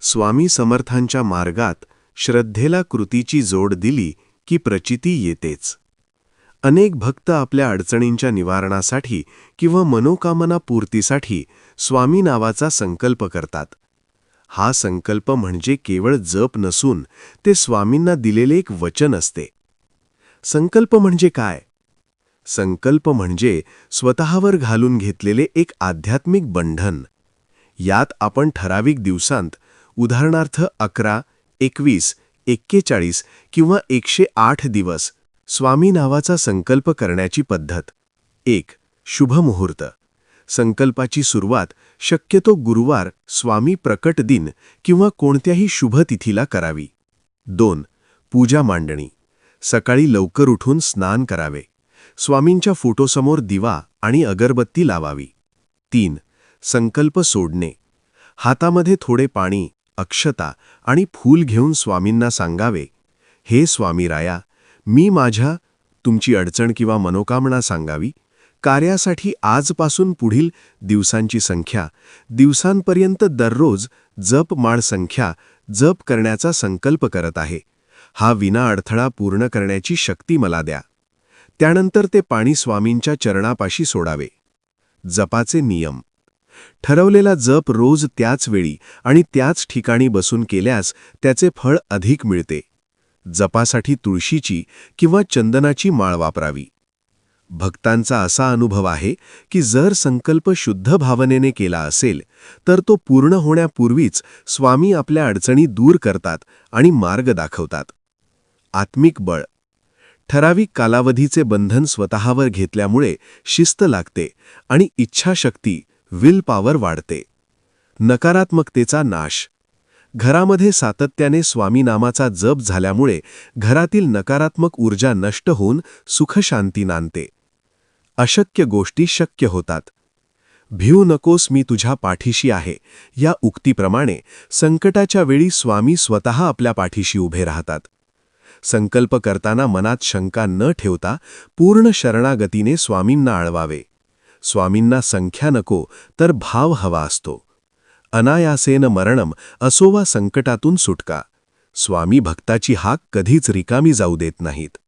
स्वामी समर्थांच्या मार्गात श्रद्धेला कृतीची जोड दिली की प्रचिती येतेच. अनेक भक्त आपल्या अडचणींच्या निवारणासाठी किंवा मनोकामना पूर्तीसाठी स्वामी नावाचा संकल्प करतात. हा संकल्प म्हणजे केवळ जप नसून ते स्वामींना दिलेले एक वचन असते. संकल्प म्हणजे काय? संकल्प म्हणजे स्वतःवर घालून घेतलेले एक आध्यात्मिक बंधन. यात आपण ठराविक दिवसांत, उदाहरणार्थ 11, 21, 41 किंवा 108 दिवस स्वामी नावाचा संकल्प करण्याची पद्धत. 1. शुभ मुहूर्त. संकल्पाची सुरुवात शक्यतो गुरुवार, स्वामी प्रकट दिन किंवा कोणत्याही शुभ तिथीला करावी. 2. पूजा मांडणी. सकाळी लवकर उठून स्नान करावे. स्वामींच्या फोटोसमोर दिवा आणि अगरबत्ती लावावी. 3. संकल्प सोडणे. हातामध्ये थोडे पाणी, अक्षता आणि फूल घेऊन स्वामींना सांगावे, हे स्वामीराया, मी माझ्या, तुमची अडचण किंवा मनोकामना सांगावी, कार्यासाठी आजपासून पुढील दिवसांची संख्या, दिवसांपर्यंत दररोज जप माळ संख्या जप करण्याचा संकल्प करत आहे. हा विना अडथळा पूर्ण करण्याची शक्ती मला द्या. त्यानंतर ते पाणी स्वामींच्या चरणापाशी सोडावे. जपाचे नियम. ठरवलेला जप रोज त्याच वेळी आणि त्याच ठिकाणी बसून केल्यास त्याचे फळ अधिक मिळते. जपासाठी तुळशीची किंवा चंदनाची माळ वापरावी. भक्तांचा असा अनुभव आहे की जर संकल्प शुद्ध भावनेने केला असेल तर तो पूर्ण होण्यापूर्वीच स्वामी आपल्या अडचणी दूर करतात आणि मार्ग दाखवतात. आत्मिक बळ. ठराविक कालावधीचे बंधन स्वतःवर घेतल्यामुळे शिस्त लागते आणि इच्छाशक्ती, विल पॉवर वाढते. नकारात्मकतेचा नाश. घरामध्ये सातत्याने स्वामी नामाचा जप झाल्यामुळे घरातील नकारात्मक ऊर्जा नष्ट होऊन सुखशांती नांदते. अशक्य गोष्टी शक्य होतात. भिऊ नकोस, मी तुझ्या पाठीशी आहे, या उक्तीप्रमाणे संकटाच्या वेळी स्वामी स्वतः आपल्या पाठीशी उभे राहतात. संकल्प करताना मनात शंका न ठेवता पूर्ण शरणागतीने स्वामींना आळवावे. स्वामींना संख्या नको तर भाव हवा असतो. अनायासेन मरणम असो वा संकटातून सुटका. स्वामी भक्ताची हाक कधीच रिकामी जाऊ देत नाहीत.